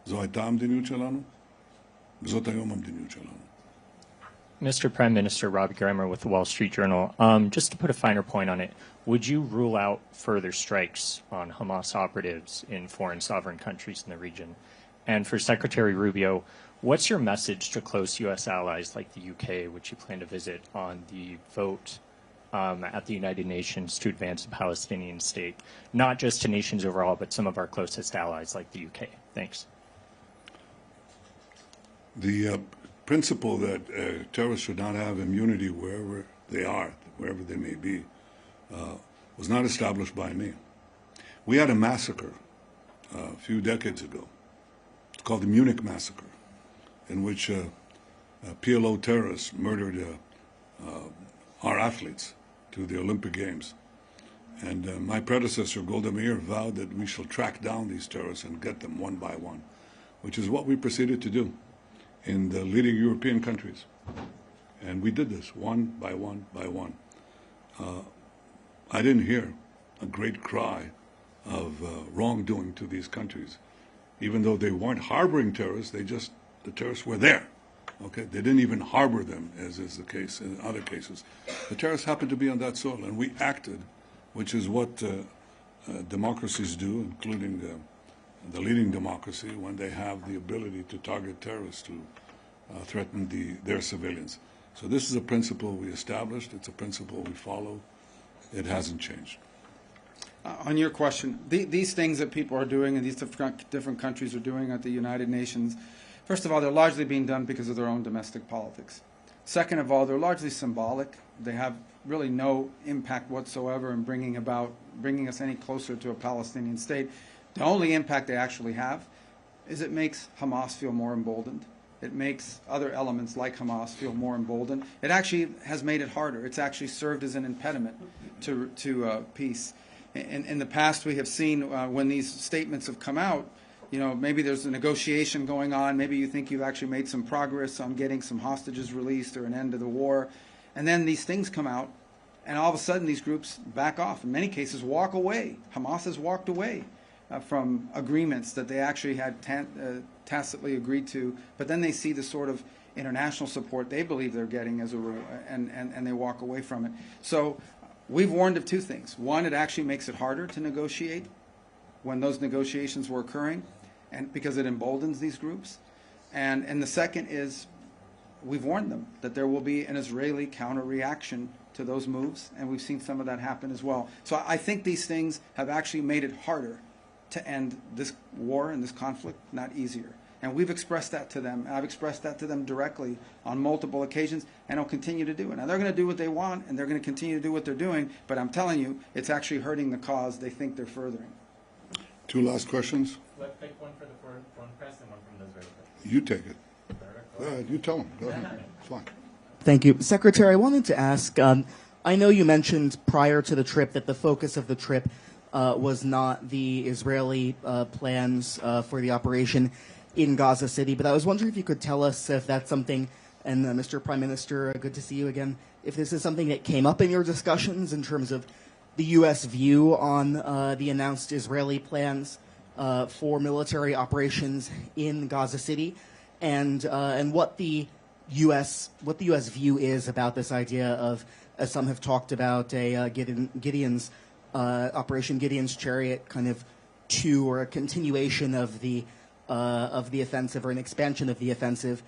זו הייתה המדיניות שלנו, וזאת היום המדיניות שלנו. Mr. Prime Minister, Rob Grammer with the Wall Street Journal. Just to put a finer point on it, would you rule out further strikes on Hamas operatives in foreign sovereign countries in the region? And for Secretary Rubio, what's your message to close U.S. allies like the UK, which you plan to visit, on the vote at the United Nations to advance a Palestinian state, not just to nations overall, but some of our closest allies like the UK? Thanks. The principle that terrorists should not have immunity wherever they are, wherever they may be, was not established by me. We had a massacre a few decades ago. It's called the Munich Massacre, in which PLO terrorists murdered our athletes to the Olympic Games. And my predecessor, Golda Meir, vowed that we shall track down these terrorists and get them one by one, which is what we proceeded to do in the leading European countries. And we did this one by one by one. I didn't hear a great cry of wrongdoing to these countries. Even though they weren't harboring terrorists, the terrorists were there. Okay, they didn't even harbor them, as is the case in other cases. The terrorists happened to be on that soil, and we acted, which is what democracies do, including the leading democracy, when they have the ability to target terrorists to threaten their civilians. So this is a principle we established. It's a principle we follow. It hasn't changed. On your question, these things that people are doing and these different countries are doing at the United Nations, first of all, they're largely being done because of their own domestic politics. Second of all, they're largely symbolic. They have really no impact whatsoever in bringing us any closer to a Palestinian state. The only impact they actually have is it makes Hamas feel more emboldened. It makes other elements like Hamas feel more emboldened. It actually has made it harder. It's actually served as an impediment to peace. In the past, we have seen when these statements have come out, maybe there's a negotiation going on. Maybe you think you've actually made some progress on getting some hostages released or an end to the war. And then these things come out, and all of a sudden these groups back off. In many cases, walk away. Hamas has walked away from agreements that they actually had tacitly agreed to, but then they see the sort of international support they believe they're getting as a rule, and they walk away from it. So we've warned of two things. One, it actually makes it harder to negotiate when those negotiations were occurring, and because it emboldens these groups. And the second is we've warned them that there will be an Israeli counter-reaction to those moves, and we've seen some of that happen as well. So I think these things have actually made it harder to end this war and this conflict, not easier. And we've expressed that to them. I've expressed that to them directly on multiple occasions, and I'll continue to do it. Now, they're going to do what they want, and they're going to continue to do what they're doing, but I'm telling you, it's actually hurting the cause they think they're furthering. Two last questions. Let's take one for the foreign press and one from the Israeli press. You take it. Go ahead. You tell them. Go ahead. It's fine. Thank you. Secretary, I wanted to ask, I know you mentioned prior to the trip that the focus of the trip was not the Israeli plans for the operation in Gaza City, but I was wondering if you could tell us if that's something, and Mr. Prime Minister, good to see you again, if this is something that came up in your discussions in terms of the U.S. view on the announced Israeli plans for military operations in Gaza City, and what the U.S. view is about this idea of, as some have talked about, a Gideon's Operation Gideon's Chariot, kind of or a continuation of the offensive, or an expansion of the offensive,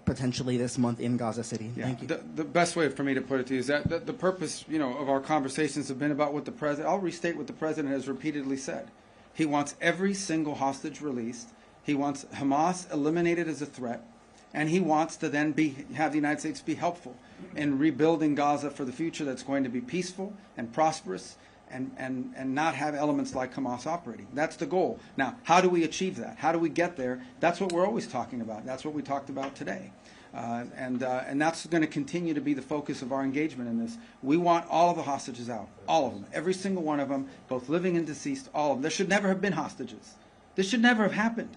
potentially this month in Gaza City. Yeah. Thank you. The best way for me to put it to you is that the purpose, of our conversations have been about what the president. I'll restate what the president has repeatedly said. He wants every single hostage released. He wants Hamas eliminated as a threat, and he wants to then have the United States be helpful in rebuilding Gaza for the future that's going to be peaceful and prosperous, and not have elements like Hamas operating. That's the goal. Now, how do we achieve that? How do we get there? That's what we're always talking about. That's what we talked about today. And that's going to continue to be the focus of our engagement in this. We want all of the hostages out, all of them, every single one of them, both living and deceased, all of them. There should never have been hostages. This should never have happened.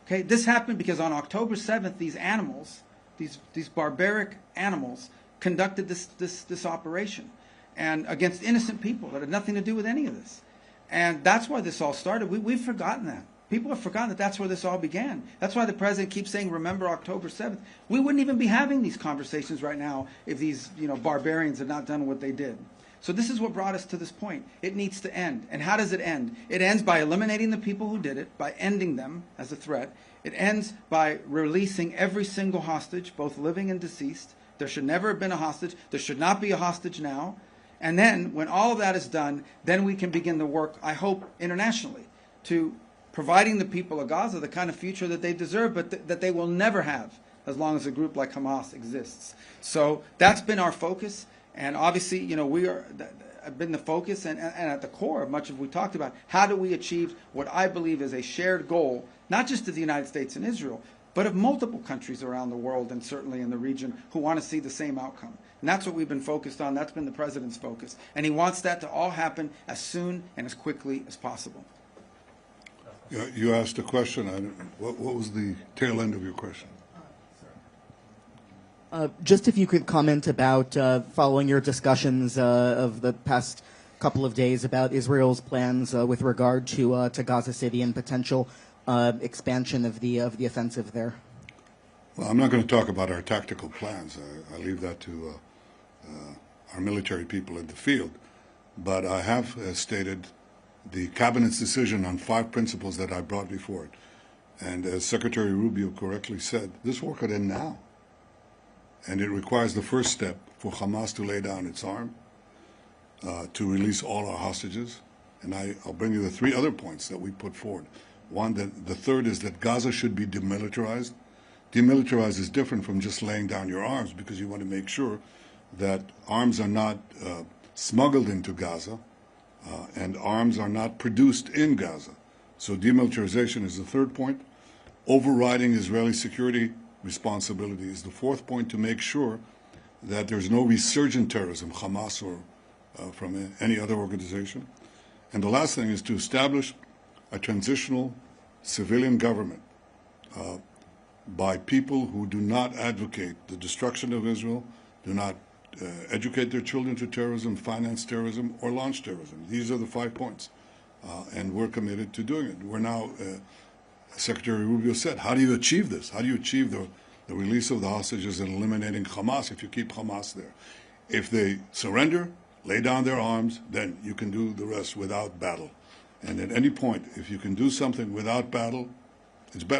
Okay, this happened because on October 7th, these animals, these barbaric animals, conducted this operation, and against innocent people that had nothing to do with any of this. And that's why this all started. We've forgotten that. People have forgotten that that's where this all began. That's why the president keeps saying, remember October 7th. We wouldn't even be having these conversations right now if these barbarians had not done what they did. So this is what brought us to this point. It needs to end. And how does it end? It ends by eliminating the people who did it, by ending them as a threat. It ends by releasing every single hostage, both living and deceased. There should never have been a hostage. There should not be a hostage now. And then, when all of that is done, then we can begin the work, I hope, internationally, to providing the people of Gaza the kind of future that they deserve, but that they will never have as long as a group like Hamas exists. So that's been our focus, and obviously, we have been the focus and at the core of much of what we talked about. How do we achieve what I believe is a shared goal, not just of the United States and Israel, but of multiple countries around the world and certainly in the region who want to see the same outcome. And that's what we've been focused on. That's been the president's focus. And he wants that to all happen as soon and as quickly as possible. You asked a question. What was the tail end of your question? Just if you could comment about, following your discussions of the past couple of days about Israel's plans with regard to Gaza City and potential expansion of the offensive there. Well, I'm not going to talk about our tactical plans. I leave that to our military people in the field. But I have stated the cabinet's decision on 5 principles that I brought before it. And as Secretary Rubio correctly said, this war could end now. And it requires the first step for Hamas to lay down its arm, to release all our hostages. And I'll bring you the 3 other points that we put forward. One, the third is that Gaza should be demilitarized. Demilitarized is different from just laying down your arms, because you want to make sure that arms are not smuggled into Gaza, and arms are not produced in Gaza. So demilitarization is the third point. Overriding Israeli security responsibility is the fourth point, to make sure that there's no resurgent terrorism, Hamas or from any other organization. And the last thing is to establish a transitional civilian government by people who do not advocate the destruction of Israel, do not educate their children to terrorism, finance terrorism, or launch terrorism. These are the 5 points, and we're committed to doing it. We're now, Secretary Rubio said, how do you achieve this? How do you achieve the release of the hostages and eliminating Hamas if you keep Hamas there? If they surrender, lay down their arms, then you can do the rest without battle. And at any point, if you can do something without battle, it's better.